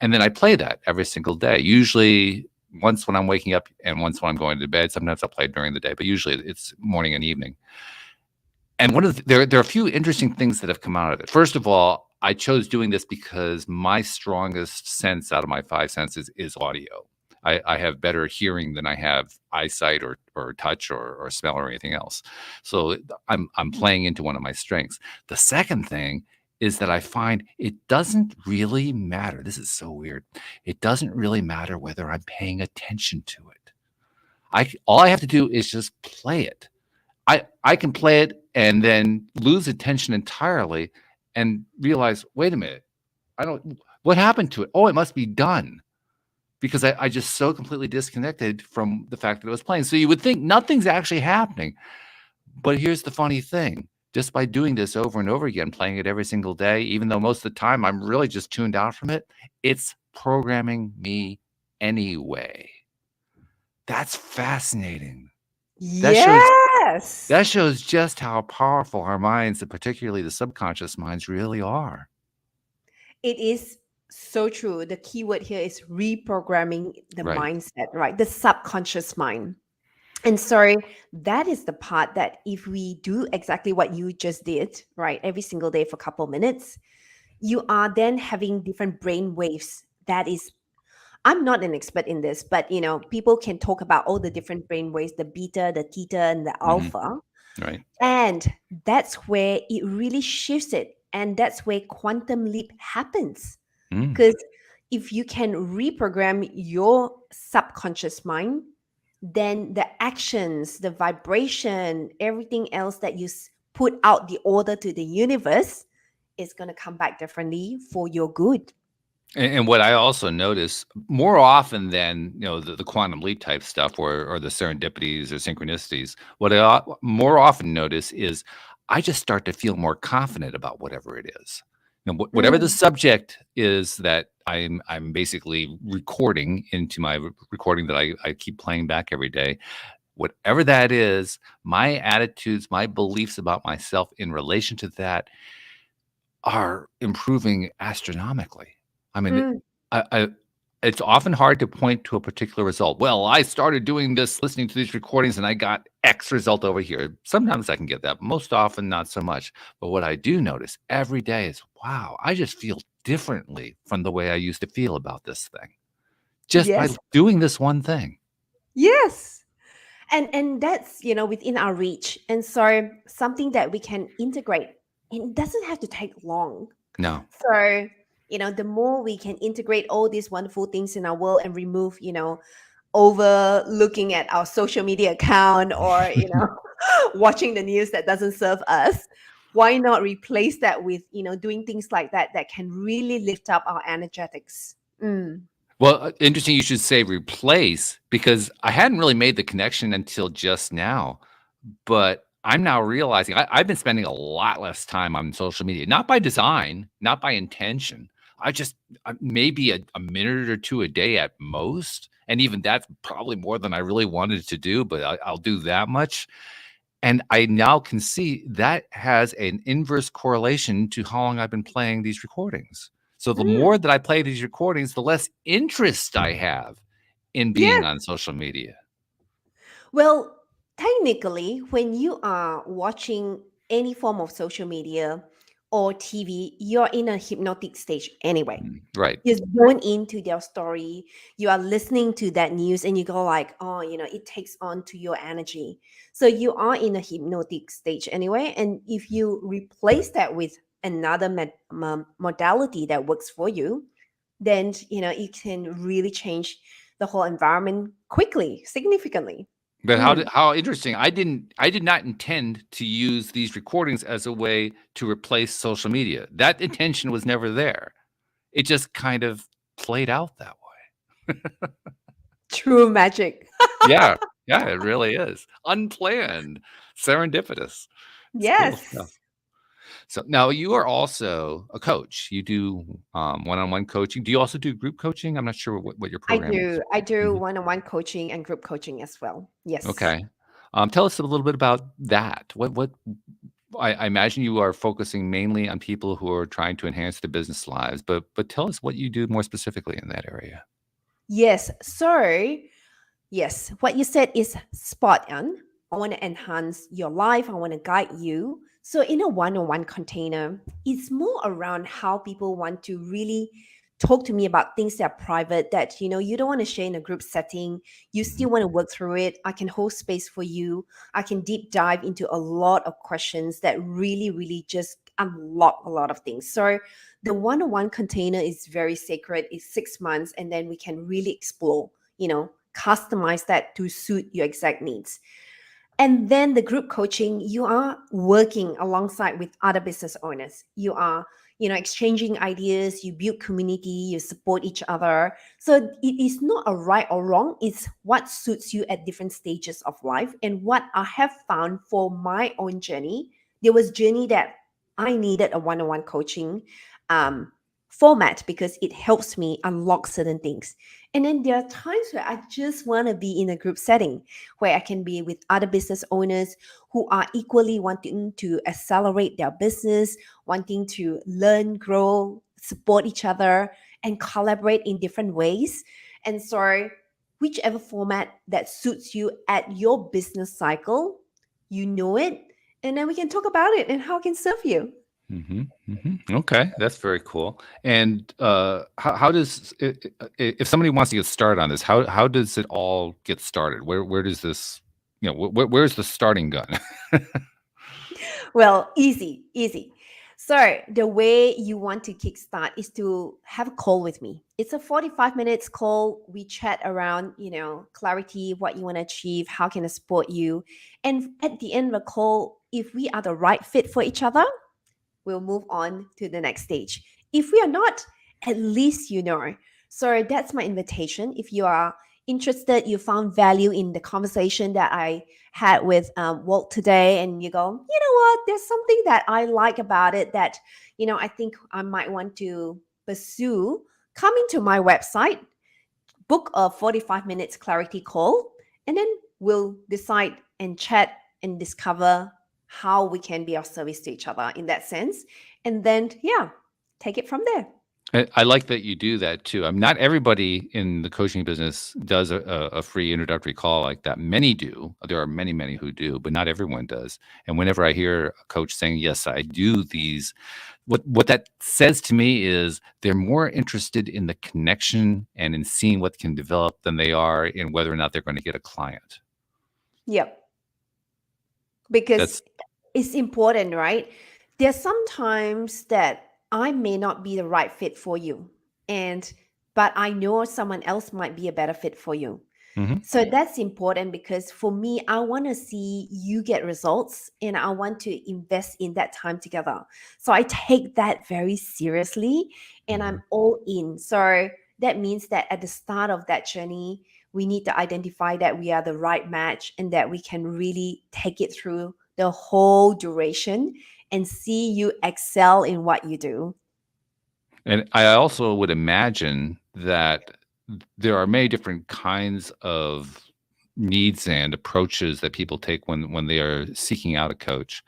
And then I play that every single day, usually once when I'm waking up and once when I'm going to bed. Sometimes I'll play it during the day, but usually it's morning and evening. And one of there are a few interesting things that have come out of it. First of all, I chose doing this because my strongest sense out of my five senses is audio. I have better hearing than I have eyesight or touch or smell or anything else. So I'm playing into one of my strengths. The second thing is that I find it doesn't really matter. This is so weird. It doesn't really matter whether I'm paying attention to it. All I have to do is just play it. I can play it and then lose attention entirely and realize, wait a minute, I don't what happened to it? Oh, it must be done because I just so completely disconnected from the fact that it was playing. So you would think nothing's actually happening. But here's the funny thing. Just by doing this over and over again, playing it every single day, even though most of the time I'm really just tuned out from it, it's programming me anyway. That's fascinating. That shows Yes, that shows just how powerful our minds, and particularly the subconscious minds, really are. it is so true. The key word here is reprogramming the Right. mindset, right? The subconscious mind. And so that is the part that if we do exactly what you just did, right, every single day for a couple minutes, you are then having different brain waves. That is, I'm not an expert in this, but people can talk about all the different brain waves, the beta, the theta, and the Mhm. alpha. Right. And that's where it really shifts it. And that's where quantum leap happens. Mm. Because if you can reprogram your subconscious mind, then the actions, the vibration, everything else that you put out the order to the universe is going to come back differently for your good. And what I also notice more often than, the quantum leap type stuff or the serendipities or synchronicities, what I more often notice is I just start to feel more confident about whatever it is. Whatever the Mm, subject is that I'm basically recording into my recording that I keep playing back every day, whatever that is, my attitudes, my beliefs about myself in relation to that are improving astronomically. I mean, mm, I it's often hard to point to a particular result. Well, I started doing this, listening to these recordings, and I got X result over here. Sometimes I can get that, most often not so much. But what I do notice every day is, wow, I just feel differently from the way I used to feel about this thing just by yes, doing this one thing. yes. And that's, within our reach. And so something that we can integrate, and it doesn't have to take long. No. So, the more we can integrate all these wonderful things in our world and remove, over looking at our social media account or, watching the news that doesn't serve us, why not replace that with, doing things like that that can really lift up our energetics? Mm. Well, interesting you should say replace because I hadn't really made the connection until just now. But I'm now realizing I've been spending a lot less time on social media, not by design, not by intention. maybe a minute or two a day at most. And even that's probably more than I really wanted to do, but I'll do that much. And I now can see that has an inverse correlation to how long I've been playing these recordings. So the Mm, more that I play these recordings, the less interest I have in being yes. on social media. Well, technically, when you are watching any form of social media or TV, you're in a hypnotic stage anyway. Right. You're going into their story, you are listening to that news, and you go like, oh, it takes on to your energy. So you are in a hypnotic stage anyway. And if you replace that with another modality that works for you, then it can really change the whole environment quickly, significantly. But Mm, how interesting. I did not intend to use these recordings as a way to replace social media. That intention was never there. It just kind of played out that way. true magic. Yeah. Yeah, it really is. Unplanned, serendipitous. It's cool stuff. Yes. So now you are also a coach. You do one-on-one coaching. Do you also do group coaching? I'm not sure what your I program is. do. I do Mhm. one-on-one coaching and group coaching as well. Yes. Okay. Tell us a little bit about that. What I imagine you are focusing mainly on people who are trying to enhance their business lives, but tell us what you do more specifically in that area. Yes. So, yes, what you said is spot on. I want to enhance your life. I want to guide you. So, in a one on one container, it's more around how people want to really talk to me about things that are private that you don't want to share in a group setting. You Mhm. still want to work through it. I can hold space for you. I can deep dive into a lot of questions that really, really just unlock a lot of things. So, the one on one container is very sacred. It's 6 months, and then we can really explore, customize that to suit your exact needs. And then the group coaching, you are working alongside with other business owners. You are, exchanging ideas, you build community, you support each other. So it is not a right or wrong, it's what suits you at different stages of life. And what I have found for my own journey, there was journey that I needed a one-on-one coaching um, format because it helps me unlock certain things. And then there are times where I just want to be in a group setting where I can be with other business owners who are equally wanting to accelerate their business, wanting to learn, grow, support each other, and collaborate in different ways. And so, whichever format that suits you at your business cycle, you know it, and then we can talk about it and how it can serve you. Mhm, mhm. Okay, that's very cool. And, how does if somebody wants to get started on this, how does it all get started? Where does this where's the starting gun? Well, easy, easy. So the way you want to kickstart is to have a call with me. It's a 45 minutes call. We chat around, clarity, what you want to achieve, how can I support you. And at the end of the call, if we are the right fit for each other, we'll move on to the next stage. If we are not, at least you know. So that's my invitation. If you are interested, you found value in the conversation that I had with Walt today, and you go, you know what, there's something that I like about it that, I think I might want to pursue, come into my website, book a 45 minutes clarity call, and then we'll decide and chat and discover how we can be of service to each other in that sense. And then, yeah, take it from there. I like that you do that too. Not everybody in the coaching business does a free introductory call like that. Many do. There are many, many who do, but not everyone does. And whenever I hear a coach saying, "Yes, I do these," what that says to me is they're more interested in the connection and in seeing what can develop than they are in whether or not they're going to get a client. Yep. Because That's it's important, right? There's sometimes that I may not be the right fit for you. And but I know someone else might be a better fit for you. mhm. So that's important because for me, I want to see you get results and I want to invest in that time together. So I take that very seriously and I'm Mhm. all in. So that means that at the start of that journey, we need to identify that we are the right match and that we can really take it through the whole duration and see you excel in what you do. And I also would imagine that there are many different kinds of needs and approaches that people take when they are seeking out a coach.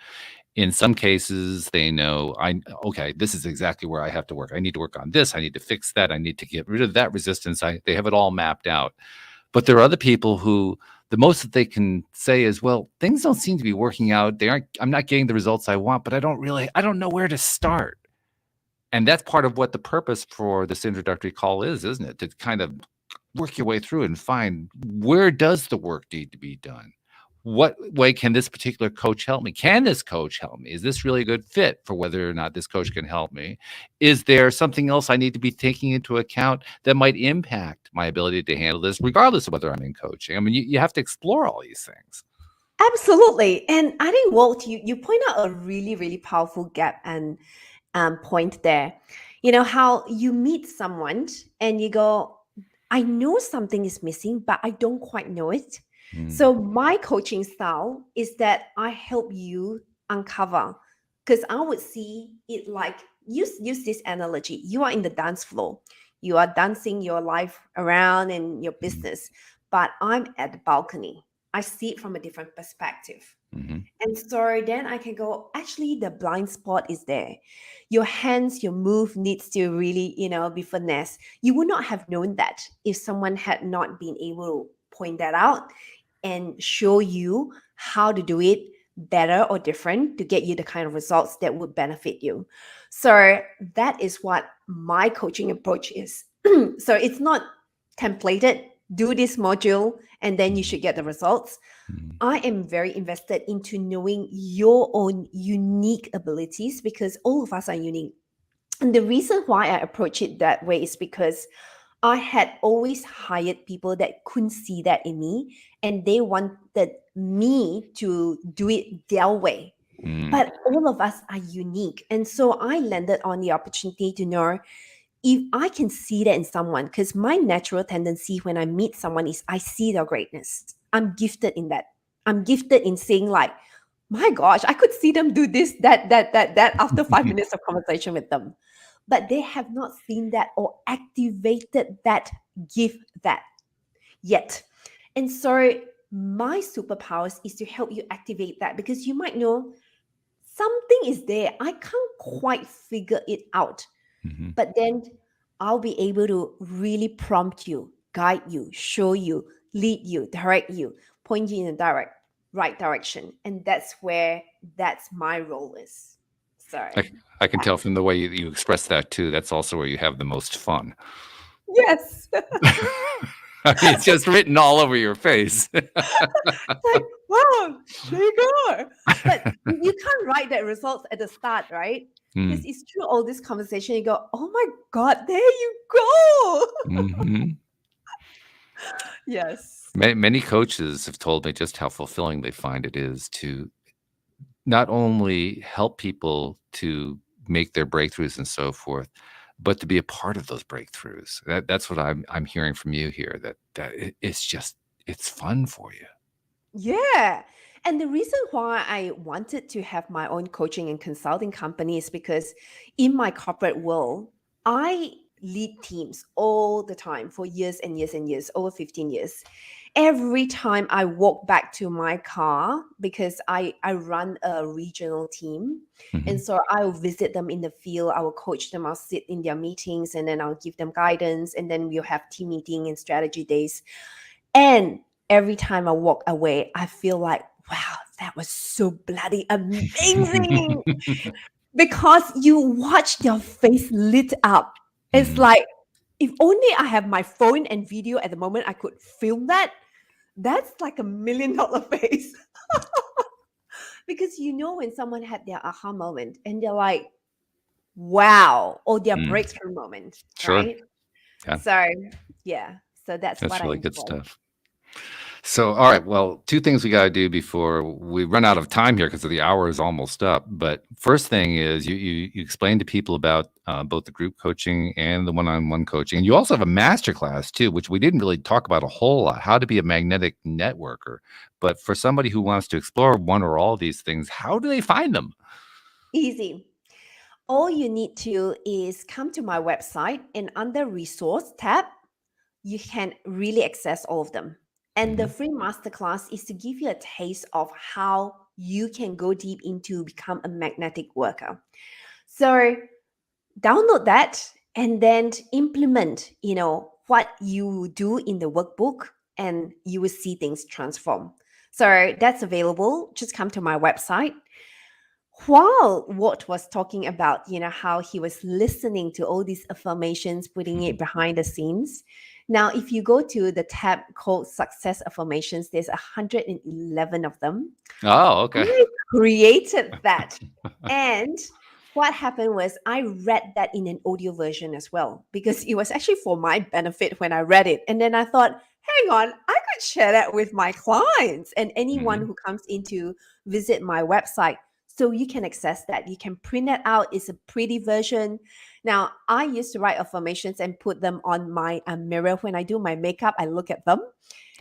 In some cases, they know, okay, this is exactly where I have to work. I need to work on this. I need to fix that. I need to get rid of that resistance. They have it all mapped out. But there are other people who the most that they can say is, well, things don't seem to be working out. I'm not getting the results I want, but I don't know where to start. And that's part of what the purpose for this introductory call is, isn't it? To kind of work your way through it and find, where does the work need to be done? What way can this particular coach help me? Can this coach help me? Is this really a good fit for whether or not this coach can help me? Is there something else I need to be taking into account that might impact my ability to handle this, regardless of whether I'm in coaching? I mean, you have to explore all these things. Absolutely. And I think, Walt, you point out a really, really powerful gap and point there. You know, how you meet someone and you go, I know something is missing, but I don't quite know it. So my coaching style is that I help you uncover, because I would see it like, use this analogy. You are in the dance floor. You are dancing your life around in your business, but I'm at the balcony. I see it from a different perspective. And so then I can go, actually, the blind spot is there. Your hands, your move needs to really, be finesse. You would not have known that if someone had not been able to point that out and show you how to do it better or different to get you the kind of results that would benefit you. So that is what my coaching approach is. So it's not templated, do this module, and then you should get the results. I am very invested into knowing your own unique abilities, because all of us are unique. And the reason why I approach it that way is because I had always hired people that couldn't see that in me, and they wanted me to do it their way. But all of us are unique. And so I landed on the opportunity to know if I can see that in someone, because my natural tendency when I meet someone is I see their greatness. I'm gifted in that. I'm gifted in saying, like, my gosh, I could see them do this, that after 5 minutes of conversation with them. But they have not seen that or activated that gift that yet. And so my superpowers is to help you activate that, because you might know something is there. I can't quite figure it out. But then I'll be able to really prompt you, guide you, show you, lead you, direct you, point you in the right direction. And that's my role is. So I can tell from the way you express that too. That's also where you have the most fun. yes. I mean, it's just written all over your face. Like, wow, there you go. But you can't write that results at the start, right? Because it's through all this conversation, you go, oh my God, there you go. Yes. Many coaches have told me just how fulfilling they find it is to not only help people to make their breakthroughs and so forth, but to be a part of those breakthroughs. That's what I'm hearing from you here, that it's fun for you. Yeah. And the reason why I wanted to have my own coaching and consulting company is because in my corporate world, I lead teams all the time for years and years and years, over 15 years. Every time I walk back to my car, because I run a regional team. And so I'll visit them in the field. I will coach them. I'll sit in their meetings, and then I'll give them guidance. And then we'll have team meeting and strategy days. And every time I walk away, I feel like, wow, that was so bloody amazing. Because you watch their face lit up. It's like, if only I have my phone and video at the moment, I could film that. That's like $1 million face. Because when someone had their aha moment and they're like, wow, or their breakthrough moment, Sure. right? Yeah. So, yeah. So that's what really I good enjoy. stuff. So, all right. Well, two things we got to do before we run out of time here, because the hour is almost up. But first thing is you explain to people about both the group coaching and the one-on-one coaching. And you also have a masterclass too, which we didn't really talk about a whole lot, how to be a magnetic networker. But for somebody who wants to explore one or all of these things, how do they find them? Easy. All you need to is come to my website, and under resource tab, you can really access all of them. And the Hmm. free masterclass is to give you a taste of how you can go deep into become a magnetic worker. So download that and then implement, what you do in the workbook, and you will see things transform. So that's available. Just come to my website. While Walt was talking about, how he was listening to all these affirmations, putting it behind the scenes. Now, if you go to the tab called Success Affirmations, there's 111 of them. Oh, okay. I created that. And what happened was I read that in an audio version as well, because it was actually for my benefit when I read it. And then I thought, hang on, I could share that with my clients and anyone Hmm. who comes in to visit my website. So you can access that. You can print it out. It's a pretty version. Now, I used to write affirmations and put them on my mirror. When I do my makeup, I look at them.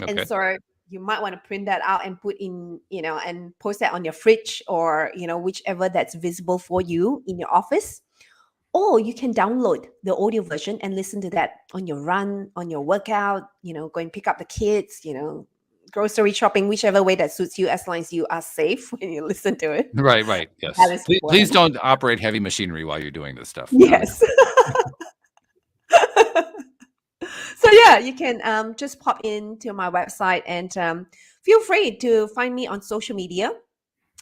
And Okay. so you might want to print that out and put in, and post that on your fridge, or, whichever that's visible for you in your office. Or you can download the audio version and listen to that on your run, on your workout, go and pick up the kids, grocery shopping, whichever way that suits you, as long as you are safe when you listen to it. Right, right. That Yes. is Please important. don't operate heavy machinery while you're doing this stuff. No. Yes. So yeah, you can just pop into my website, and feel free to find me on social media,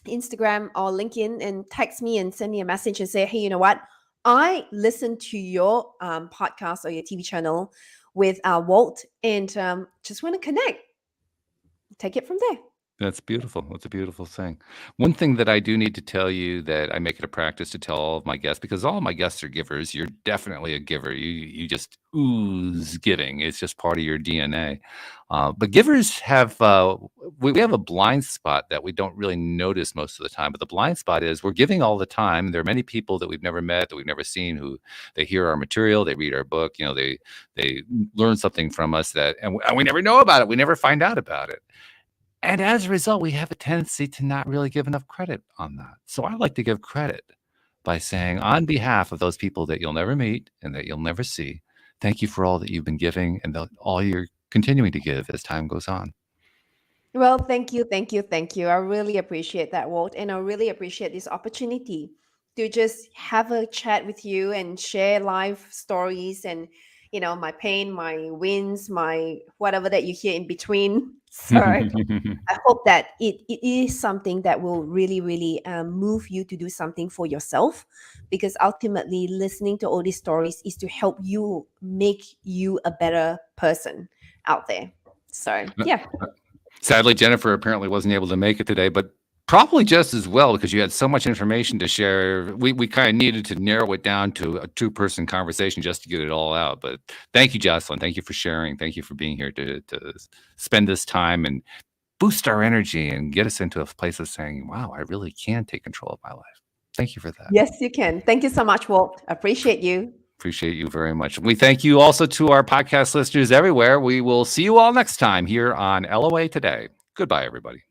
Instagram or LinkedIn, and text me and send me a message and say, hey, you know what? I listened to your podcast or your TV channel with Walt, and just want to connect. Take it from there. That's beautiful. That's a beautiful thing. One thing that I do need to tell you that I make it a practice to tell all of my guests, because all of my guests are givers. You're definitely a giver. You just ooze giving. It's just part of your DNA. But givers have we have a blind spot that we don't really notice most of the time. But the blind spot is we're giving all the time. There are many people that we've never met, that we've never seen, who they hear our material, they read our book. They learn something from us and we never know about it. We never find out about it. And as a result, we have a tendency to not really give enough credit on that. So I like to give credit by saying, on behalf of those people that you'll never meet and that you'll never see, thank you for all that you've been giving and all you're continuing to give as time goes on. Well, thank you, thank you, thank you. I really appreciate that, Walt, and I really appreciate this opportunity to just have a chat with you and share life stories, and my pain, my wins, my whatever that you hear in between. So I hope that it is something that will really, really move you to do something for yourself, because ultimately, listening to all these stories is to help you make you a better person out there. So yeah. Sadly, Jennifer apparently wasn't able to make it today, but probably just as well because you had so much information to share. We kind of needed to narrow it down to a two-person conversation just to get it all out. But thank you, Jocelyn. Thank you for sharing. Thank you for being here to spend this time and boost our energy and get us into a place of saying, wow, I really can take control of my life. Thank you for that. Yes, you can. Thank you so much, Walt. Appreciate you. Appreciate you very much. We thank you also to our podcast listeners everywhere. We will see you all next time here on LOA Today. Goodbye, everybody.